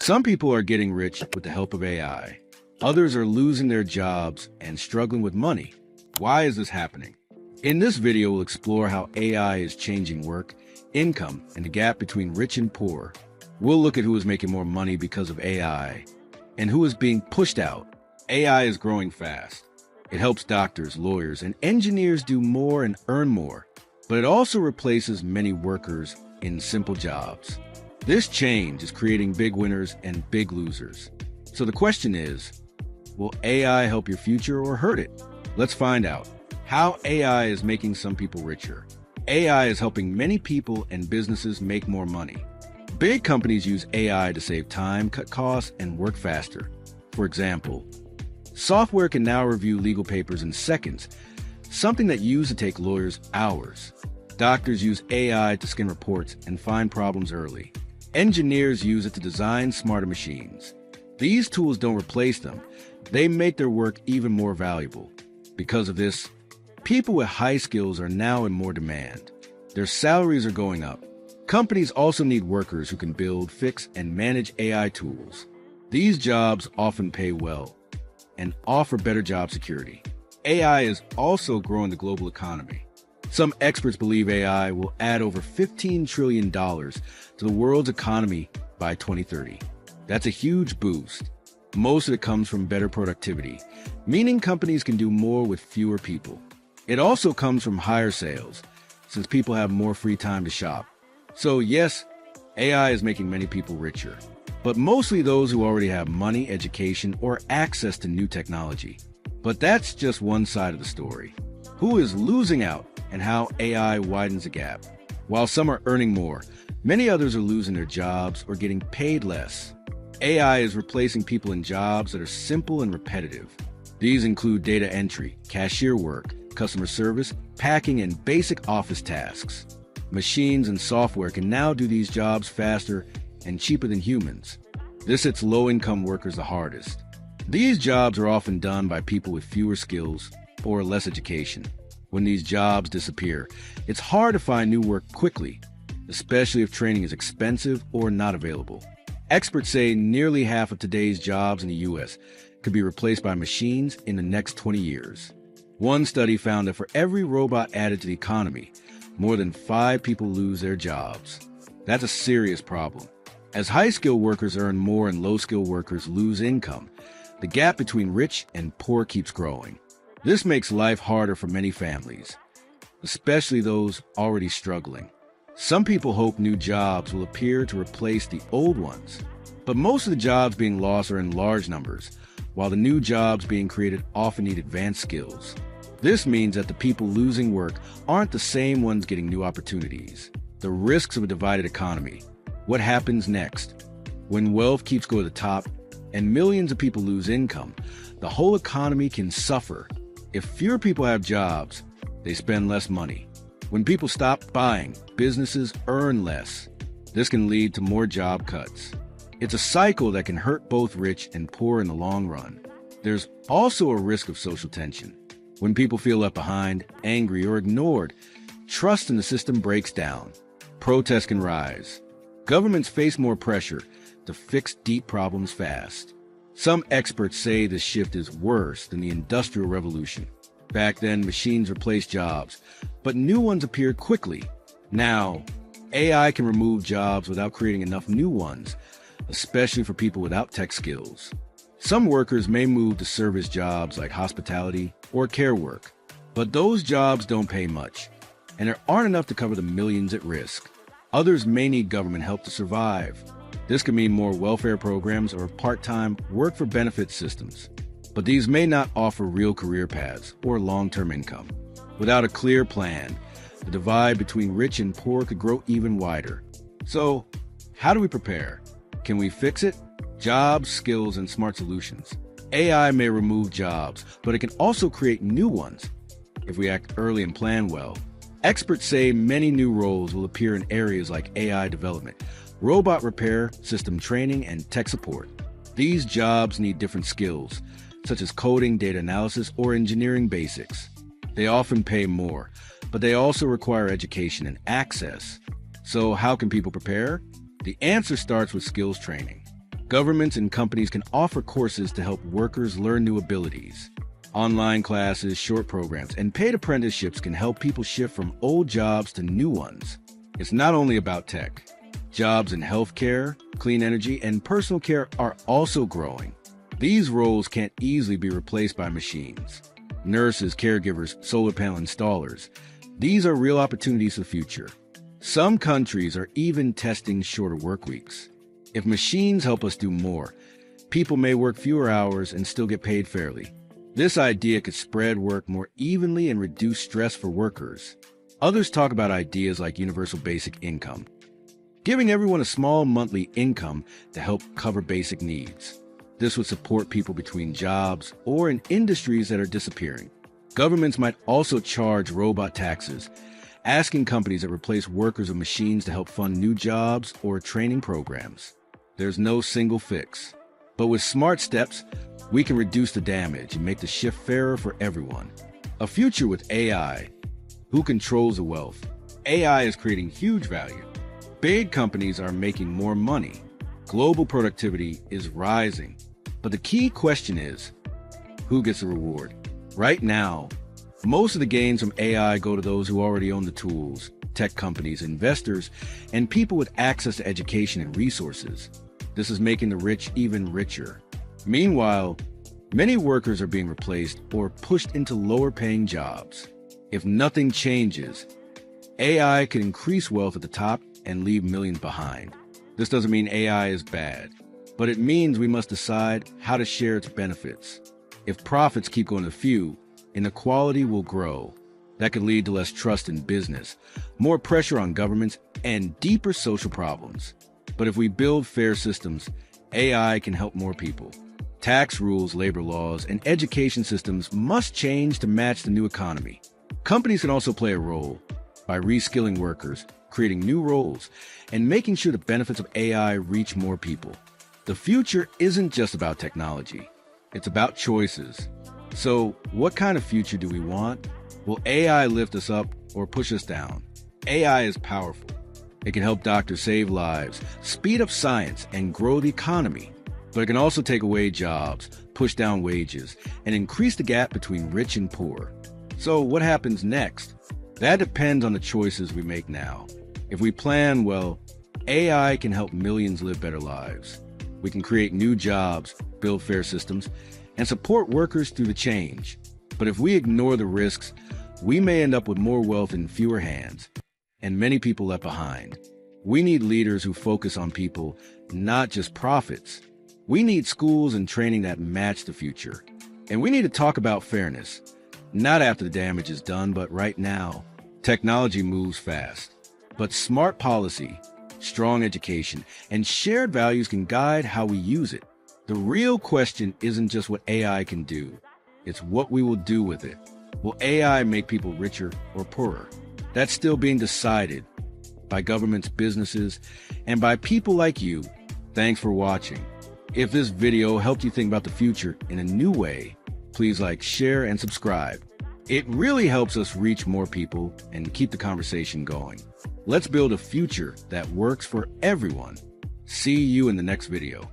Some people are getting rich with the help of AI. Others are losing their jobs and struggling with money. Why is this happening? In this video, we'll explore how AI is changing work, income, and the gap between rich and poor. We'll look at who is making more money because of AI and who is being pushed out. AI is growing fast. It helps doctors, lawyers, and engineers do more and earn more, but it also replaces many workers in simple jobs. This change is creating big winners and big losers. So the question is, will AI help your future or hurt it? Let's find out how AI is making some people richer. AI is helping many people and businesses make more money. Big companies use AI to save time, cut costs, and work faster. For example, software can now review legal papers in seconds, something that used to take lawyers hours. Doctors use AI to scan reports and find problems early. Engineers use it to design smarter machines. These tools don't replace them. They make their work even more valuable. Because of this, people with high skills are now in more demand. Their salaries are going up. Companies also need workers who can build, fix, and manage AI tools. These jobs often pay well and offer better job security. AI is also growing the global economy. Some experts believe AI will add over $15 trillion to the world's economy by 2030. That's a huge boost. Most of it comes from better productivity, meaning companies can do more with fewer people. It also comes from higher sales, since people have more free time to shop. So yes, AI is making many people richer, but mostly those who already have money, education, or access to new technology. But that's just one side of the story. Who is losing out and how AI widens the gap? While some are earning more, many others are losing their jobs or getting paid less. AI is replacing people in jobs that are simple and repetitive. These include data entry, cashier work, customer service, packing, and basic office tasks. Machines and software can now do these jobs faster and cheaper than humans. This hits low-income workers the hardest. These jobs are often done by people with fewer skills or less education. When these jobs disappear, it's hard to find new work quickly, especially if training is expensive or not available. Experts say nearly half of today's jobs in the U.S. could be replaced by machines in the next 20 years. One study found that for every robot added to the economy, more than 5 people lose their jobs. That's a serious problem. As high-skilled workers earn more and low-skilled workers lose income, the gap between rich and poor keeps growing. This makes life harder for many families, especially those already struggling. Some people hope new jobs will appear to replace the old ones, but most of the jobs being lost are in large numbers, while the new jobs being created often need advanced skills. This means that the people losing work aren't the same ones getting new opportunities. The risks of a divided economy. What happens next? When wealth keeps going to the top and millions of people lose income, the whole economy can suffer. If fewer people have jobs, they spend less money. When people stop buying, businesses earn less. This can lead to more job cuts. It's a cycle that can hurt both rich and poor in the long run. There's also a risk of social tension. When people feel left behind, angry, or ignored, trust in the system breaks down. Protests can rise. Governments face more pressure to fix deep problems fast. Some experts say this shift is worse than the Industrial Revolution. Back then, machines replaced jobs, but new ones appeared quickly. Now, AI can remove jobs without creating enough new ones, especially for people without tech skills. Some workers may move to service jobs like hospitality or care work, but those jobs don't pay much, and there aren't enough to cover the millions at risk. Others may need government help to survive. This could mean more welfare programs or part-time work-for-benefit systems. But these may not offer real career paths or long-term income. Without a clear plan, the divide between rich and poor could grow even wider. So, how do we prepare? Can we fix it? Jobs, skills, and smart solutions. AI may remove jobs, but it can also create new ones if we act early and plan well. Experts say many new roles will appear in areas like AI development, robot repair, system training, and tech support. These jobs need different skills, such as coding, data analysis, or engineering basics. They often pay more, but they also require education and access. So how can people prepare? The answer starts with skills training. Governments and companies can offer courses to help workers learn new abilities. Online classes, short programs, and paid apprenticeships can help people shift from old jobs to new ones. It's not only about tech. Jobs in healthcare, clean energy, and personal care are also growing. These roles can't easily be replaced by machines. Nurses, caregivers, solar panel installers. These are real opportunities for the future. Some countries are even testing shorter work weeks. If machines help us do more, people may work fewer hours and still get paid fairly. This idea could spread work more evenly and reduce stress for workers. Others talk about ideas like universal basic income, giving everyone a small monthly income to help cover basic needs. This would support people between jobs or in industries that are disappearing. Governments might also charge robot taxes, asking companies that replace workers with machines to help fund new jobs or training programs. There's no single fix. But with smart steps, we can reduce the damage and make the shift fairer for everyone. A future with AI. Who controls the wealth? AI is creating huge value. Big companies are making more money. Global productivity is rising. But the key question is, who gets the reward? Right now, most of the gains from AI go to those who already own the tools, tech companies, investors, and people with access to education and resources. This is making the rich even richer. Meanwhile, many workers are being replaced or pushed into lower-paying jobs. If nothing changes, AI could increase wealth at the top and leave millions behind. This doesn't mean AI is bad, but it means we must decide how to share its benefits. If profits keep going to few, inequality will grow. That could lead to less trust in business, more pressure on governments, and deeper social problems. But if we build fair systems, AI can help more people. Tax rules, labor laws, and education systems must change to match the new economy. Companies can also play a role by reskilling workers, creating new roles, and making sure the benefits of AI reach more people. The future isn't just about technology. It's about choices. So, what kind of future do we want? Will AI lift us up or push us down? AI is powerful. It can help doctors save lives, speed up science, and grow the economy. But it can also take away jobs, push down wages, and increase the gap between rich and poor. So what happens next? That depends on the choices we make now. If we plan well, AI can help millions live better lives. We can create new jobs, build fair systems, and support workers through the change. But if we ignore the risks, we may end up with more wealth in fewer hands, and many people left behind. We need leaders who focus on people, not just profits. We need schools and training that match the future. And we need to talk about fairness, not after the damage is done, but right now. Technology moves fast, but smart policy, strong education, and shared values can guide how we use it. The real question isn't just what AI can do, it's what we will do with it. Will AI make people richer or poorer? That's still being decided by governments, businesses, and by people like you. Thanks for watching. If this video helped you think about the future in a new way, please like, share, and subscribe. It really helps us reach more people and keep the conversation going. Let's build a future that works for everyone. See you in the next video.